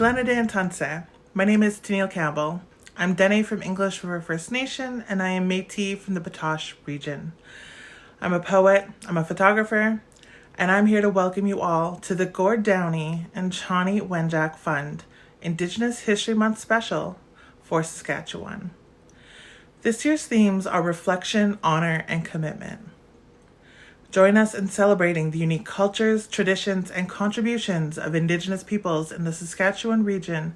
Glenadine Tanse. My name is Tennille Campbell. I'm Dene from English River First Nation, and I am Métis from the Batoche region. I'm a poet, I'm a photographer, and I'm here to welcome you all to the Gord, Downie and Chanie Wenjack Fund Indigenous History Month special for Saskatchewan. This year's themes are reflection, honor, and commitment. Join us in celebrating the unique cultures, traditions, and contributions of Indigenous peoples in the Saskatchewan region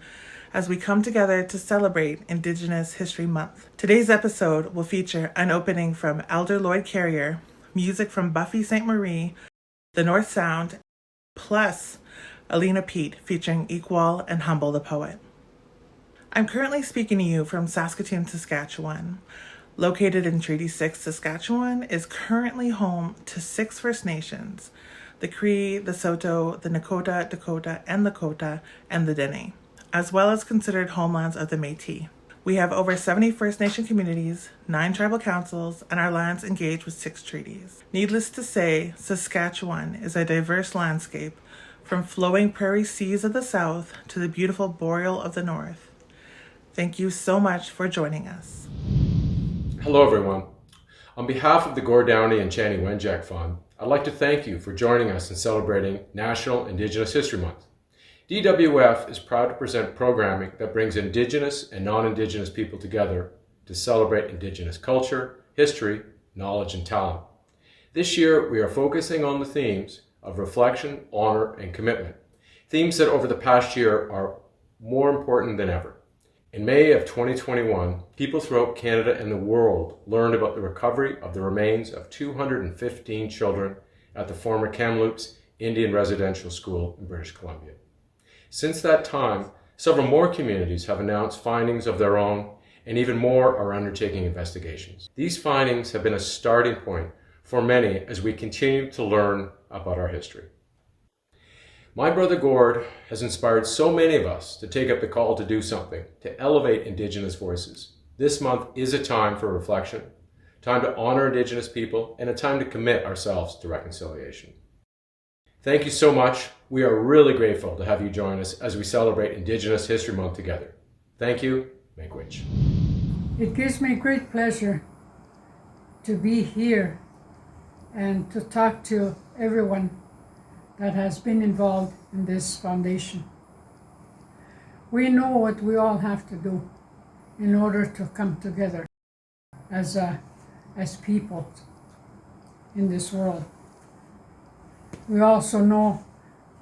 as we come together to celebrate Indigenous History Month. Today's episode will feature an opening from Elder Lloyd Carrier, music from Buffy St. Marie, The North Sound, plus Alina Pete featuring Equal and Humble the Poet. I'm currently speaking to you from Saskatoon, Saskatchewan. Located in Treaty 6, Saskatchewan is currently home to 6 First Nations, the Cree, the Saulteaux, the Nakota, Dakota, and Lakota, and the Dene, as well as considered homelands of the Métis. We have over 70 First Nation communities, 9 tribal councils, and our lands engaged with 6 treaties. Needless to say, Saskatchewan is a diverse landscape, from flowing prairie seas of the south to the beautiful boreal of the north. Thank you so much for joining us. Hello everyone. On behalf of the Gord, Downie and Chanie Wenjack Fund, I'd like to thank you for joining us in celebrating National Indigenous History Month. DWF is proud to present programming that brings Indigenous and non-Indigenous people together to celebrate Indigenous culture, history, knowledge, and talent. This year, we are focusing on the themes of reflection, honor, and commitment, themes that over the past year are more important than ever. In May of 2021, people throughout Canada and the world learned about the recovery of the remains of 215 children at the former Kamloops Indian Residential School in British Columbia. Since that time, several more communities have announced findings of their own, and even more are undertaking investigations. These findings have been a starting point for many as we continue to learn about our history. My brother Gord has inspired so many of us to take up the call to do something, to elevate Indigenous voices. This month is a time for reflection, time to honor Indigenous people, and a time to commit ourselves to reconciliation. Thank you so much. We are really grateful to have you join us as we celebrate Indigenous History Month together. Thank you. Make witch. It gives me great pleasure to be here and to talk to everyone that has been involved in this foundation. We know what we all have to do in order to come together as people in this world. We also know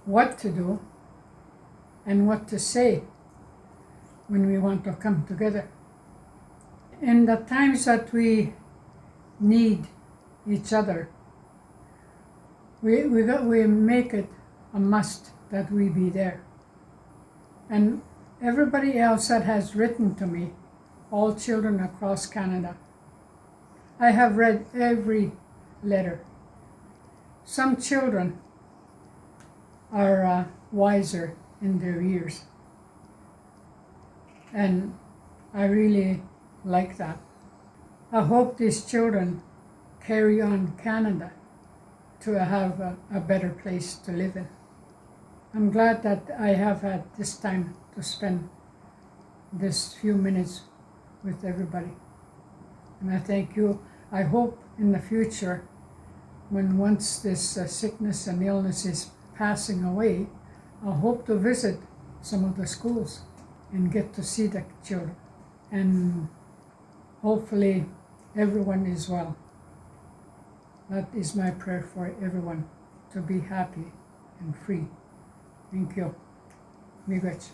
what to do and what to say when we want to come together. In the times that we need each other, we make it a must that we be there. And everybody else that has written to me, all children across Canada, I have read every letter. Some children are wiser in their years, and I really like that. I hope these children carry on Canada to have a better place to live in. I'm glad that I have had this time to spend this few minutes with everybody. And I thank you. I hope in the future, when once this sickness and illness is passing away, I hope to visit some of the schools and get to see the children. And hopefully everyone is well. That is my prayer for everyone, to be happy and free. Thank you. Miigwech.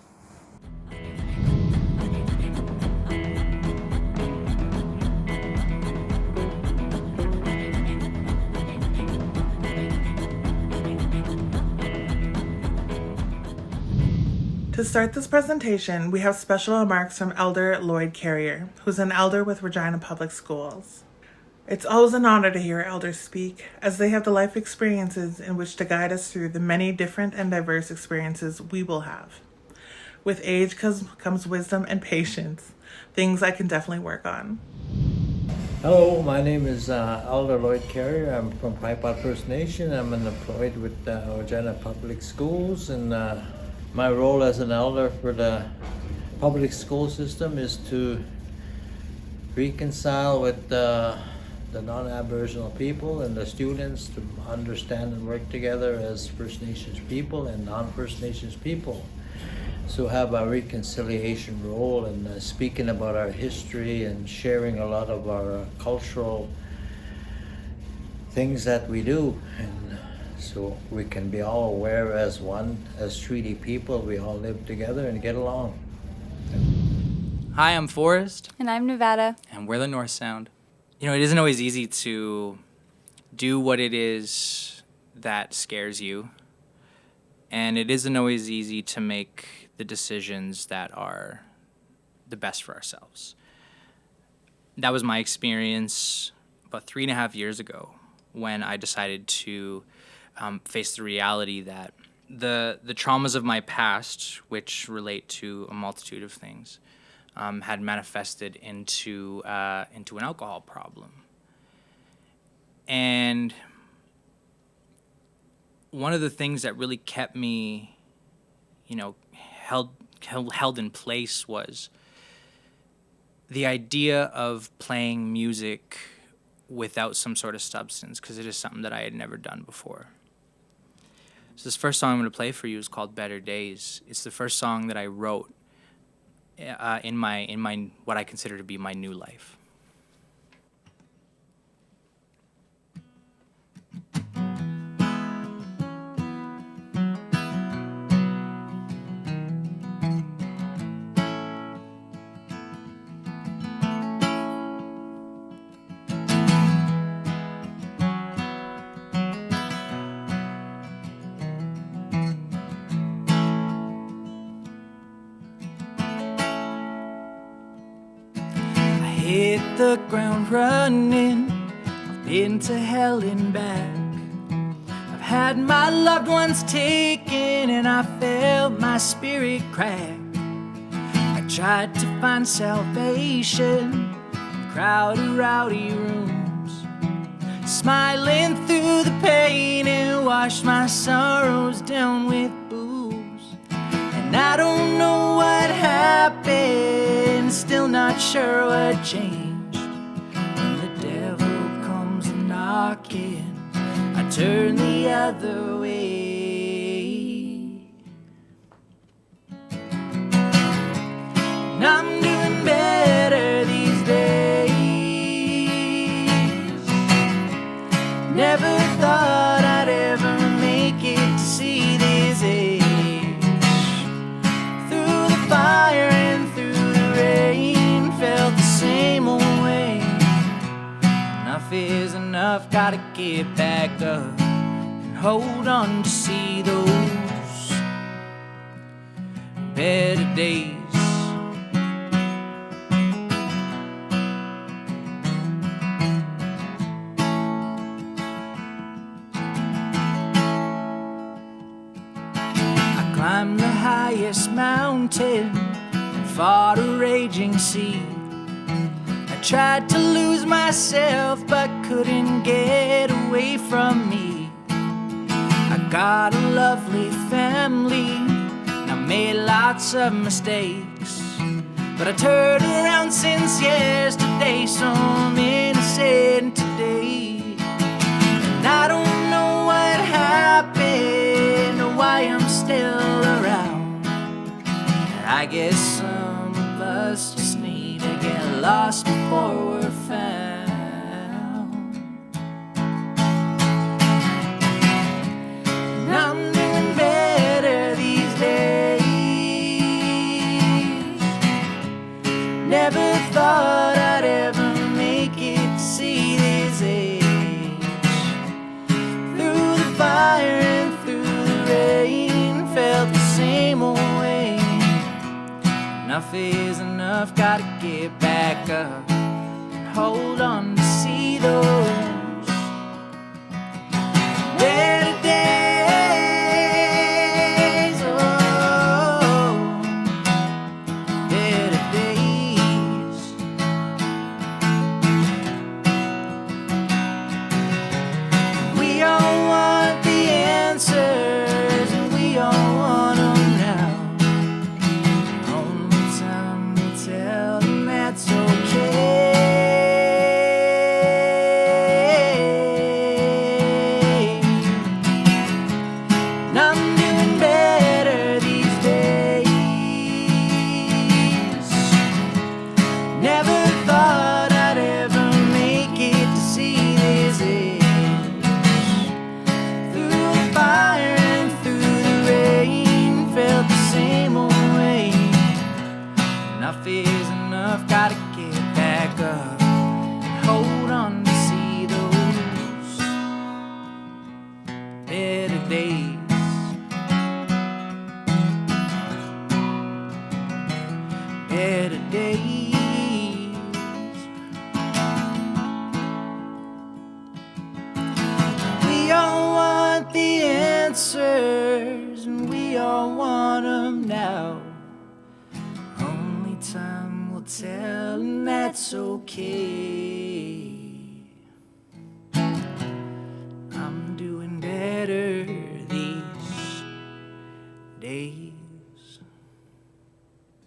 To start this presentation, we have special remarks from Elder Lloyd Carrier, who's an elder with Regina Public Schools. It's always an honor to hear elders speak, as they have the life experiences in which to guide us through the many different and diverse experiences we will have. With age comes wisdom and patience, things I can definitely work on. Hello, my name is Elder Lloyd Carrier. I'm from Paipot First Nation. I'm employed with Regina Public Schools, and My role as an elder for the public school system is to reconcile with the non-Aboriginal people and the students to understand and work together as First Nations people and non-First Nations people. So have a reconciliation role in speaking about our history and sharing a lot of our cultural things that we do. And so we can be all aware as one, as treaty people, we all live together and get along. Hi, I'm Forrest. And I'm Nevada. And we're the North Sound. You know, it isn't always easy to do what it is that scares you. And it isn't always easy to make the decisions that are the best for ourselves. That was my experience about 3.5 years ago when I decided to face the reality that the traumas of my past, which relate to a multitude of things, had manifested into an alcohol problem. And one of the things that really kept me, held in place was the idea of playing music without some sort of substance, because it is something that I had never done before. So this first song I'm going to play for you is called Better Days. It's the first song that I wrote in my what I consider to be my new life. Hit the ground running, I've been to hell and back. I've had my loved ones taken and I felt my spirit crack. I tried to find salvation in crowded, rowdy rooms, smiling through the pain and washed my sorrows down with booze. And I don't know what happened, still not sure what changed. When the devil comes knocking, I turn the other way. And I'm doing better these days. Never thought I'd ever make it to see this age. Through the fire and through the rain, felt the same old way. Enough is enough, gotta get back up and hold on to see those better days. I climbed the highest mountain and fought a raging sea. I tried to lose myself but couldn't get away from me. I got a lovely family, and I made lots of mistakes, but I turned around since yesterday, so I'm innocent today. And I don't know what happened or why I'm still around. I guess some of us just need to get lost before we're found. And I'm doing better these days. Never thought I'd ever make it to see this age. Through the fire and through the rain, felt the same old way. Enough is enough, gotta get back up and hold on to see those better days. Oh, better days. We all want the answers and we all want them now. better days. We all want the answers, and we all want them now. Only time will tell, and that's okay. I'm doing better these days.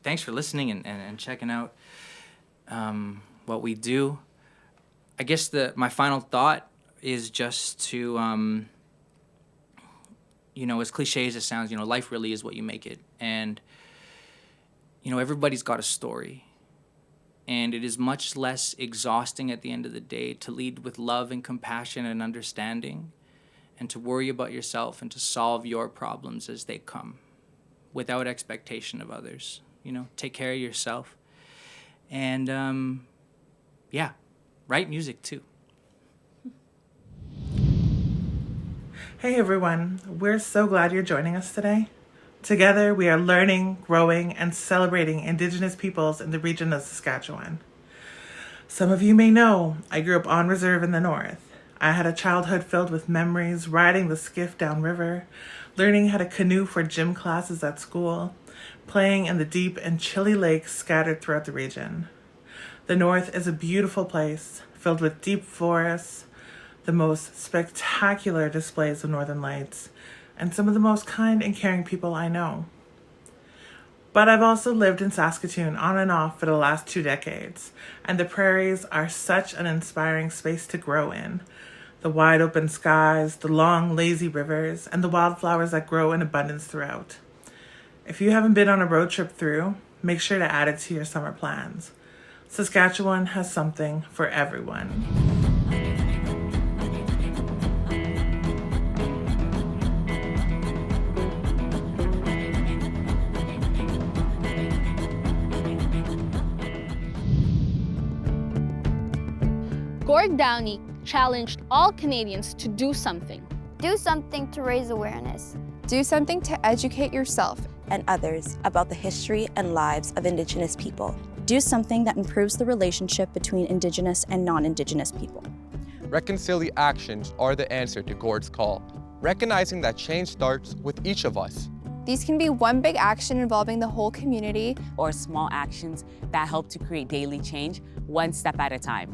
Thanks for listening and checking out what we do. I guess my final thought is just to, as cliche as it sounds, life really is what you make it. And, everybody's got a story. And it is much less exhausting at the end of the day to lead with love and compassion and understanding, and to worry about yourself and to solve your problems as they come without expectation of others. Take care of yourself. And, write music too. Hey everyone, we're so glad you're joining us today. Together we are learning, growing, and celebrating Indigenous peoples in the region of Saskatchewan. Some of you may know I grew up on reserve in the north. I had a childhood filled with memories, riding the skiff downriver, learning how to canoe for gym classes at school, playing in the deep and chilly lakes scattered throughout the region. The north is a beautiful place, filled with deep forests, the most spectacular displays of northern lights, and some of the most kind and caring people I know. But I've also lived in Saskatoon on and off for the last 2 decades, and the prairies are such an inspiring space to grow in. The wide open skies, the long lazy rivers, and the wildflowers that grow in abundance throughout. If you haven't been on a road trip through, make sure to add it to your summer plans. Saskatchewan has something for everyone. Gord Downie challenged all Canadians to do something. Do something to raise awareness. Do something to educate yourself and others about the history and lives of Indigenous people. Do something that improves the relationship between Indigenous and non-Indigenous people. Reconciliation actions are the answer to Gord's call, recognizing that change starts with each of us. These can be one big action involving the whole community, or small actions that help to create daily change, one step at a time.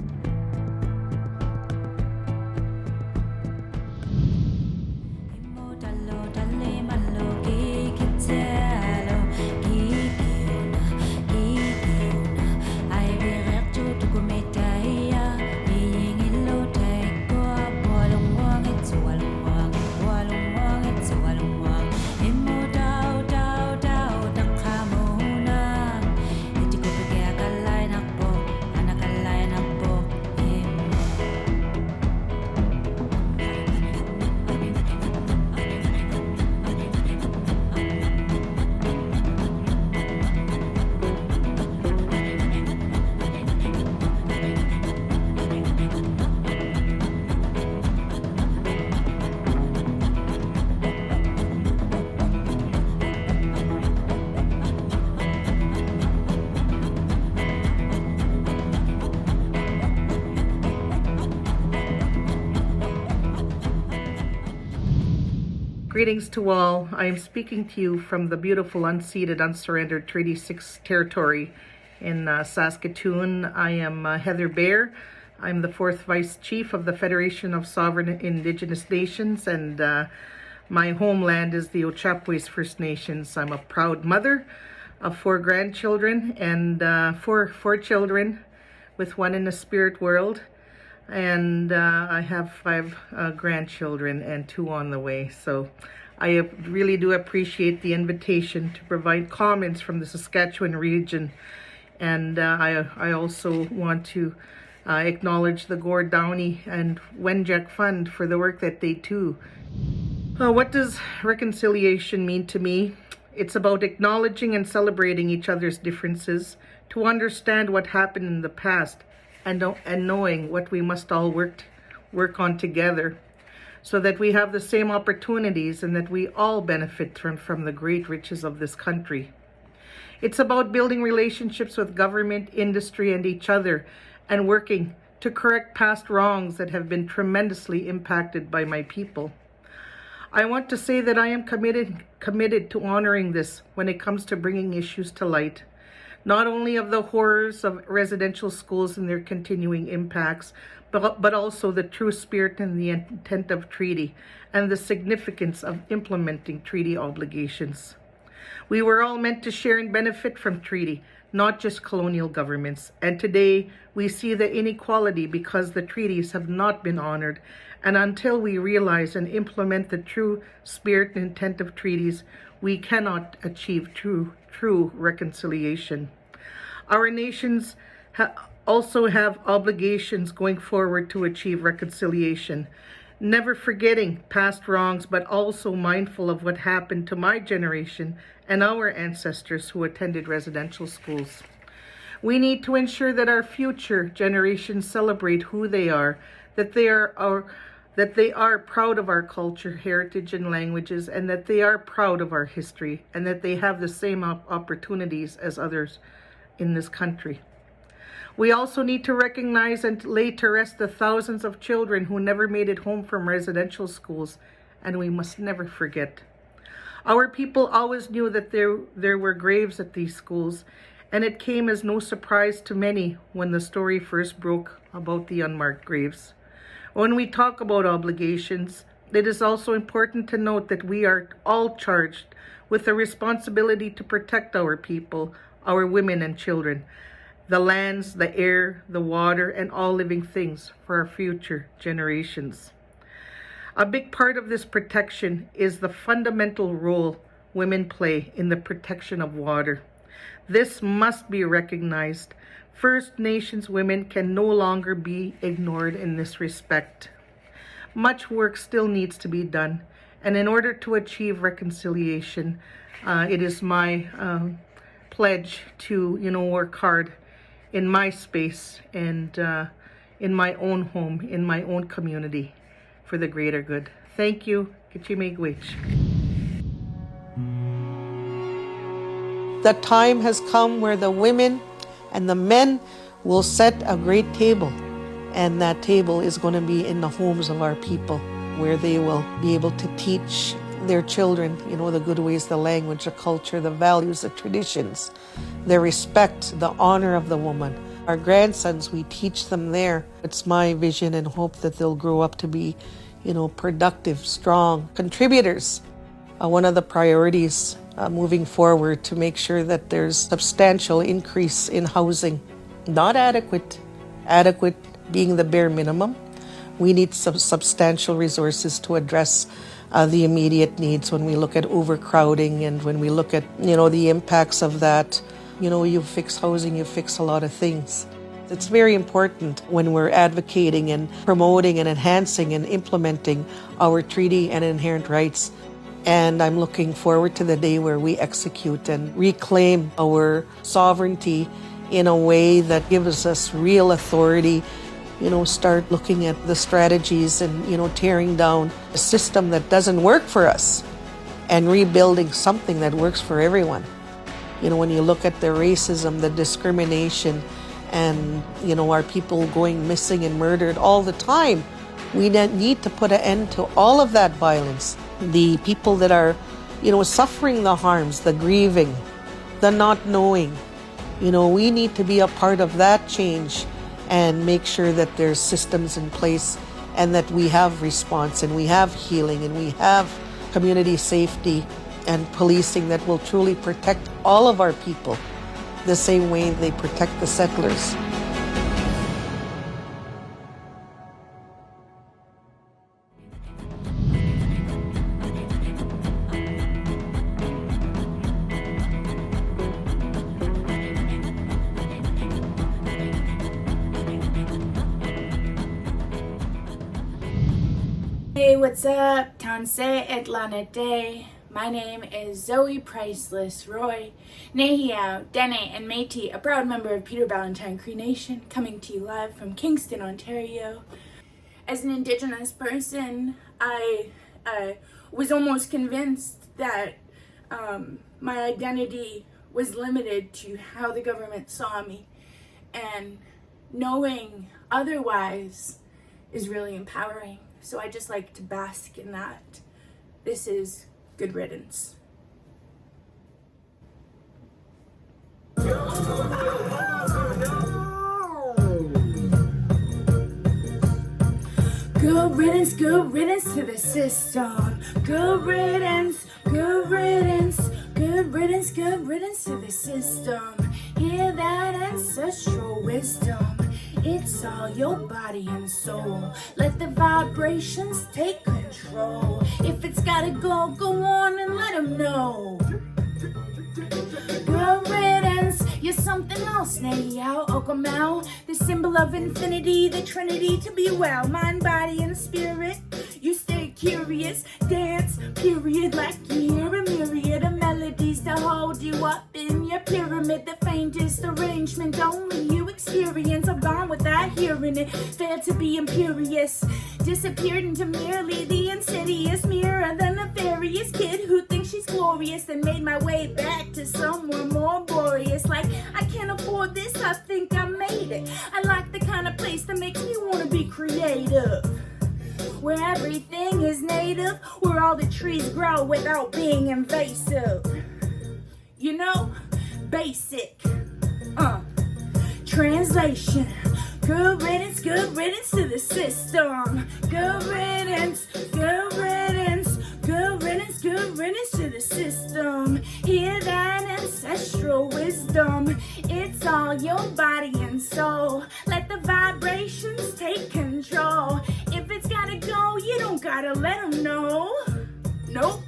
Greetings to all. I am speaking to you from the beautiful unceded, unsurrendered Treaty 6 territory in Saskatoon. I am Heather Bear. I'm the 4th Vice Chief of the Federation of Sovereign Indigenous Nations, and my homeland is the Ochapways First Nations. I'm a proud mother of 4 grandchildren and 4 children, with 1 in the spirit world. And I have 5 grandchildren and 2 on the way. So I really do appreciate the invitation to provide comments from the Saskatchewan region. And I also want to acknowledge the Gord, Downie, and Wenjack Fund for the work that they do. What does reconciliation mean to me? It's about acknowledging and celebrating each other's differences, to understand what happened in the past, and knowing what we must all work on together, so that we have the same opportunities and that we all benefit from the great riches of this country. It's about building relationships with government, industry, and each other, and working to correct past wrongs that have been tremendously impacted by my people. I want to say that I am committed to honoring this when it comes to bringing issues to light, not only of the horrors of residential schools and their continuing impacts, but also the true spirit and the intent of treaty and the significance of implementing treaty obligations. We were all meant to share and benefit from treaty, not just colonial governments. And today we see the inequality because the treaties have not been honored. And until we realize and implement the true spirit and intent of treaties, we cannot achieve true reconciliation. Our nations also have obligations going forward to achieve reconciliation, never forgetting past wrongs, but also mindful of what happened to my generation and our ancestors who attended residential schools. We need to ensure that our future generations celebrate who they are, that they are proud of our culture, heritage, and languages, and that they are proud of our history, and that they have the same opportunities as others in this country. We also need to recognize and lay to rest the thousands of children who never made it home from residential schools, and we must never forget. Our people always knew that there were graves at these schools, and it came as no surprise to many when the story first broke about the unmarked graves. When we talk about obligations, it is also important to note that we are all charged with the responsibility to protect our people, our women and children, the lands, the air, the water, and all living things for our future generations. A big part of this protection is the fundamental role women play in the protection of water. This must be recognized. First Nations women can no longer be ignored in this respect. Much work still needs to be done, and in order to achieve reconciliation, it is my pledge to, work hard in my space and in my own home, in my own community, for the greater good. Thank you. Kichimegwich. The time has come where the women and the men will set a great table, and that table is going to be in the homes of our people, where they will be able to teach their children, the good ways, the language, the culture, the values, the traditions, the respect, the honor of the woman. Our grandsons, we teach them there. It's my vision and hope that they'll grow up to be, productive, strong contributors. One of the priorities moving forward to make sure that there's substantial increase in housing. Not adequate being the bare minimum. We need some substantial resources to address the immediate needs when we look at overcrowding and when we look at, the impacts of that. You fix housing, you fix a lot of things. It's very important when we're advocating and promoting and enhancing and implementing our treaty and inherent rights. And I'm looking forward to the day where we execute and reclaim our sovereignty in a way that gives us real authority. Start looking at the strategies and, tearing down a system that doesn't work for us and rebuilding something that works for everyone. When you look at the racism, the discrimination, and, our people going missing and murdered all the time, we need to put an end to all of that violence. The people that are, suffering the harms, the grieving, the not knowing, we need to be a part of that change and make sure that there's systems in place and that we have response and we have healing and we have community safety and policing that will truly protect all of our people the same way they protect the settlers. Hey, what's up? Tanse Atlanta Day. My name is Zoe Priceless Roy, Nehiao, Dene, and Métis, a proud member of Peter Ballantyne Cree Nation, coming to you live from Kingston, Ontario. As an Indigenous person, I was almost convinced that my identity was limited to how the government saw me. And knowing otherwise is really empowering. So I just like to bask in that. This is good riddance. Good riddance to the system. Good riddance, good riddance, good riddance, good riddance to the system. Hear that ancestral wisdom. It's all your body and soul. Let the vibrations take control. If it's gotta go, go on and let them know. Good riddance, you're something else, Nayao, Okamau, the symbol of infinity, the trinity to be well, mind, body, and spirit. You stay curious, dance, period, like you hear a myriad of melodies to hold you up in your pyramid. The faintest arrangement only you experience. I've gone without hearing it, failed to be imperious, disappeared into merely the insidious mirror, the nefarious kid who thinks she's glorious, and made my way back to somewhere more glorious. Like, I can't afford this, I think I made it. I like the kind of place that makes me want to be creative, where everything is native, where all the trees grow without being invasive. You know, basic. Translation. Good riddance to the system. Good riddance, good riddance, good riddance, good riddance to the system. Hear that ancestral wisdom. It's all your body and soul. Let the vibrations take control. If it's gotta go, you don't gotta let them know. Nope.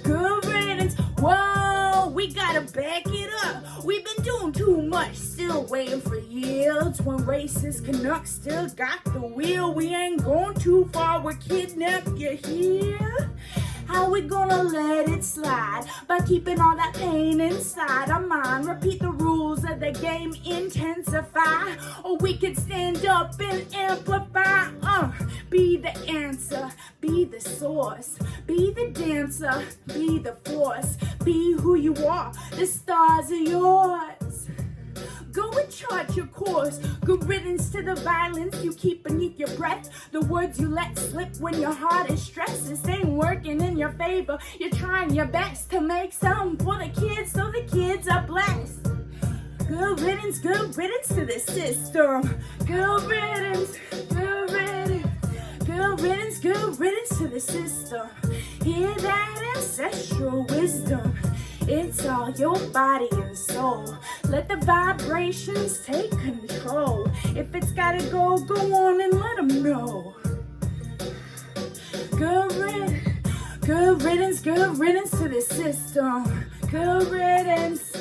Good riddance. Whoa, we gotta back it up. We've been doing too much, still waiting for yields. When racist Canucks still got the wheel, we ain't going too far, we're kidnapped, you hear? How we gonna let it slide? By keeping all that pain inside our mind. Repeat the rules of the game, intensify. Or we could stand up and amplify. Be the answer, be the source, be the dancer, be the force, be who you are, the stars are yours. Go and chart your course. Good riddance to the violence you keep beneath your breath. The words you let slip when your heart is stressed. This ain't working in your favor. You're trying your best to make some for the kids, so the kids are blessed. Good riddance to the system. Good riddance, good riddance. Good riddance to the system. Hear that ancestral wisdom. It's all your body and soul. Let the vibrations take control. If it's gotta go, go on and let them know. Good riddance to the system. Good riddance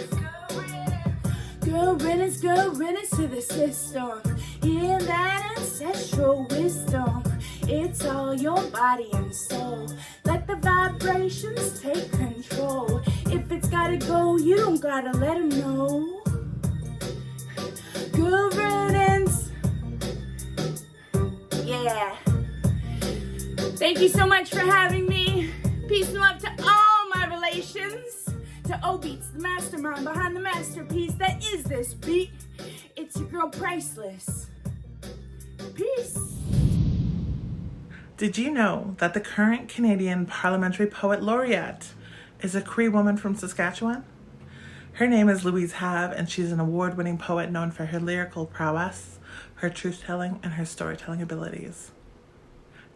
to the system. Hear that ancestral wisdom. It's all your body and soul. Let the vibrations take control. If it's gotta go, you don't gotta let them know. Good riddance. Yeah. Thank you so much for having me. Peace and love to all my relations. To O-Beats, the mastermind behind the masterpiece that is this beat. It's your girl Priceless. Peace. Did you know that the current Canadian Parliamentary Poet Laureate is a Cree woman from Saskatchewan? Her name is Louise Have, and she's an award-winning poet known for her lyrical prowess, her truth-telling, and her storytelling abilities.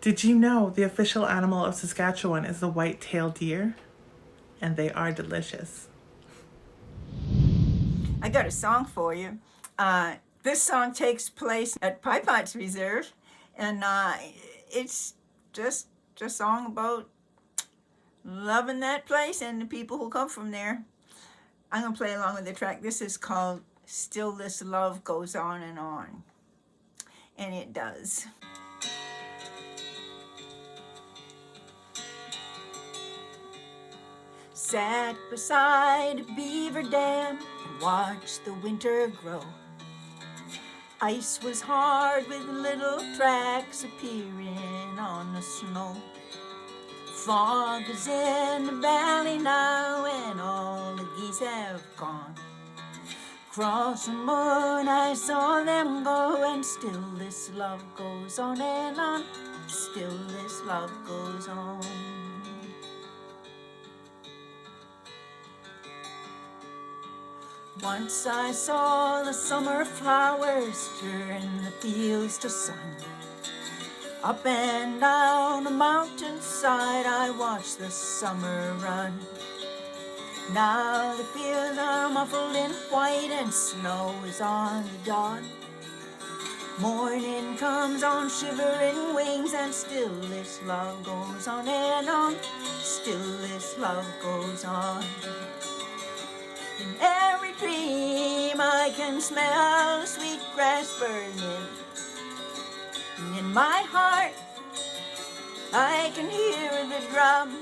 Did you know the official animal of Saskatchewan is the white-tailed deer? And they are delicious. I got a song for you. This song takes place at Pipots Reserve, and it's just a song about loving that place and the people who come from there. I'm going to play along with the track. This is called Still This Love Goes On and On. And it does. Sat beside a beaver dam and watched the winter grow. Ice was hard with little tracks appearing on the snow. Fog is in the valley now and all the geese have gone. Across the moon I saw them go, and still this love goes on and on. Still this love goes on. Once I saw the summer flowers turn the fields to sun. Up and down the mountainside I watched the summer run. Now the fields are muffled in white and snow is on the dawn. Morning comes on shivering wings, and still this love goes on and on. Still this love goes on. In every dream I can smell the sweet grass burning. And in my heart I can hear the drum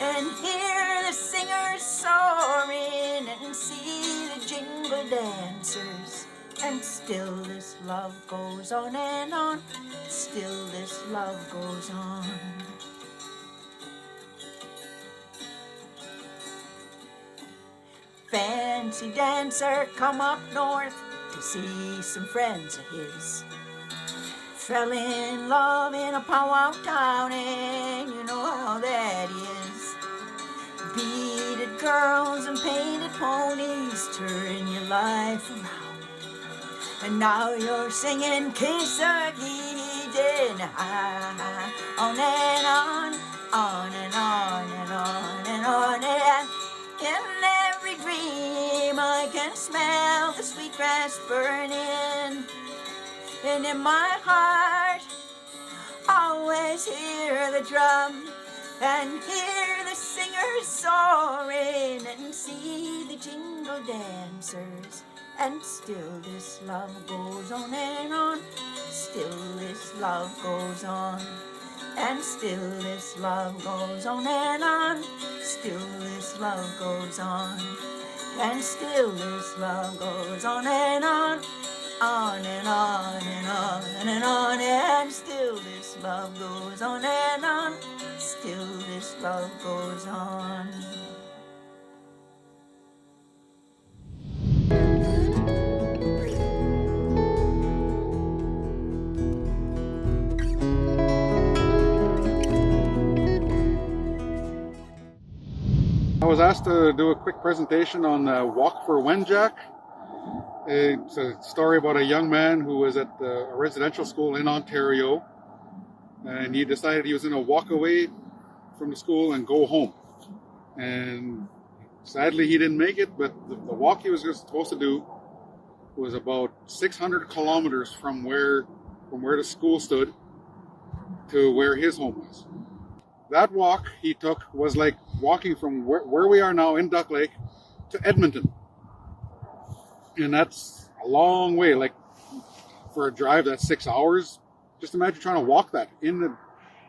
and hear the singers soaring and see the jingle dancers. And still this love goes on and on. Still this love goes on. Fancy dancer come up north to see some friends of his. Fell in love in a powwow town, and you know how that is. Beaded girls and painted ponies turn your life around. And now you're singing Kisagidin, on and on, on and on and on and on. And in every dream I can smell the sweet grass burning. And in my heart always hear the drum and hear the singers soaring and see the jingle dancers. And still this love goes on and on. Still this love goes on. And still this love goes on and on. Still this love goes on. And still this love goes on and on. On and on and on and on. And still this love goes on and on. Still this love goes on. I was asked to do a quick presentation on Walk for Wenjack. It's a story about a young man who was at a residential school in Ontario, and he decided he was going to walk away from the school and go home. And sadly he didn't make it, but the walk he was supposed to do was about 600 kilometers from where the school stood to where his home was. That walk he took was like walking from where we are now in Duck Lake to Edmonton. And that's a long way, like for a drive that's 6 hours. Just imagine trying to walk that in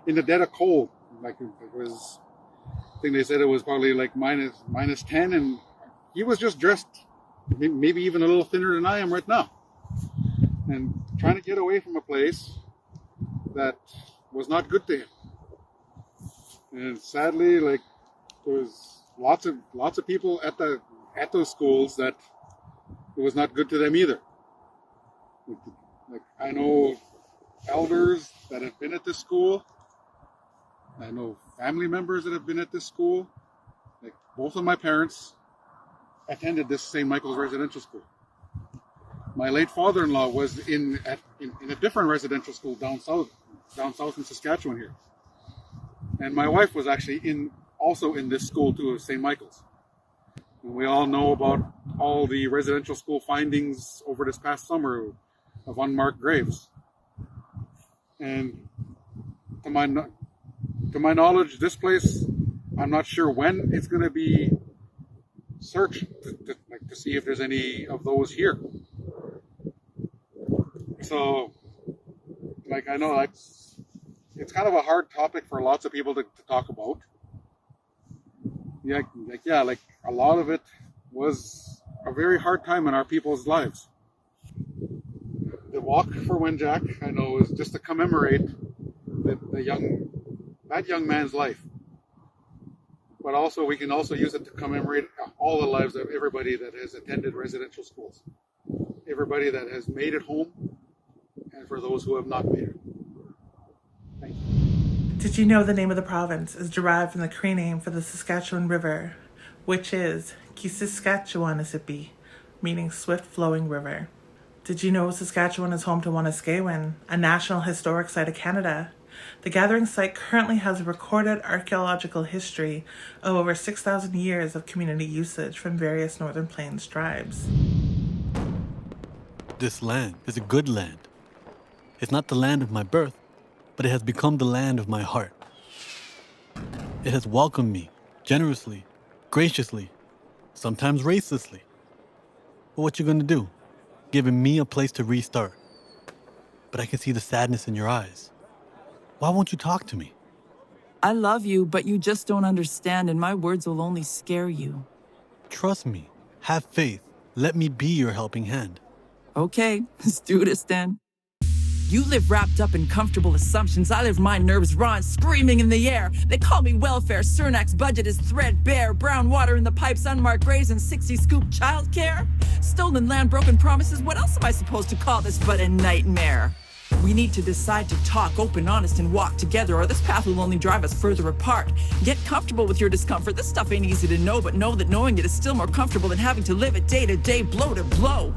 the dead of cold. Like it was, I think they said it was probably like minus 10, and he was just dressed maybe even a little thinner than I am right now. And trying to get away from a place that was not good to him. And sadly, like there was lots of people at those schools that it was not good to them either. Like I know elders that have been at this school. I know family members that have been at this school. Like both of my parents attended this St. Michael's residential school. My late father-in-law was in a different residential school down south in Saskatchewan here. And my wife was actually also in this school too, St. Michael's. And we all know about all the residential school findings over this past summer of unmarked graves. And to my knowledge, this place, I'm not sure when it's going to be searched to see if there's any of those here. So, like I know it's kind of a hard topic for lots of people to talk about. Like a lot of it was a very hard time in our people's lives. The Walk for Wenjack, I know, is just to commemorate that young man's life. but also we can also use it to commemorate all the lives of everybody that has attended residential schools, everybody that has made it home, and for those who have not made it. Thank you. Did you know the name of the province is derived from the Cree name for the Saskatchewan River, which is Saskatchewan, meaning swift-flowing river? Did you know Saskatchewan is home to Wenjack, a National Historic Site of Canada? The gathering site currently has a recorded archaeological history of over 6,000 years of community usage from various Northern Plains tribes. This land is a good land. It's not the land of my birth, but it has become the land of my heart. It has welcomed me generously, graciously, sometimes racistly. But what you gonna do? Giving me a place to restart. But I can see the sadness in your eyes. Why won't you talk to me? I love you, but you just don't understand, and my words will only scare you. Trust me. Have faith. Let me be your helping hand. Okay, let's do this then. You live wrapped up in comfortable assumptions. I live my nerves raw and screaming in the air. They call me welfare. Cernac's budget is threadbare. Brown water in the pipes, unmarked graves, and 60-scoop childcare. Stolen land, broken promises. What else am I supposed to call this but a nightmare? We need to decide to talk, open, honest, and walk together, or this path will only drive us further apart. Get comfortable with your discomfort. This stuff ain't easy to know, but know that knowing it is still more comfortable than having to live it day to day, blow to blow.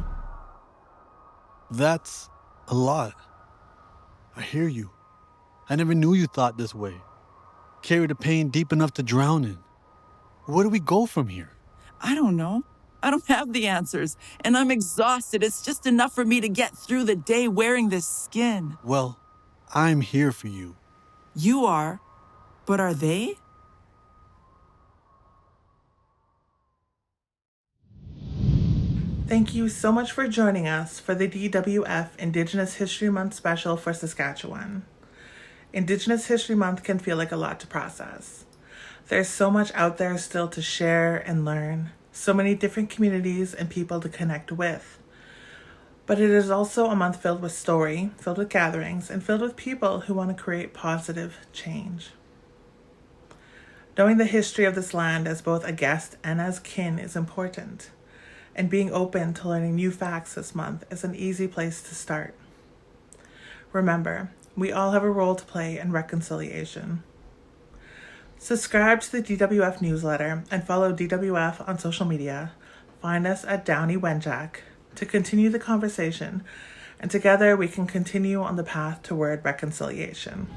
That's a lot. I hear you. I never knew you thought this way. Carry the pain deep enough to drown in. Where do we go from here? I don't know. I don't have the answers, and I'm exhausted. It's just enough for me to get through the day wearing this skin. Well, I'm here for you. You are, but are they? Thank you so much for joining us for the DWF Indigenous History Month special for Saskatchewan. Indigenous History Month can feel like a lot to process. There's so much out there still to share and learn, so many different communities and people to connect with. But it is also a month filled with story, filled with gatherings, and filled with people who want to create positive change. Knowing the history of this land as both a guest and as kin is important. And being open to learning new facts this month is an easy place to start. Remember, we all have a role to play in reconciliation. Subscribe to the DWF newsletter and follow DWF on social media. Find us at Downie Wenjack to continue the conversation, and together we can continue on the path toward reconciliation.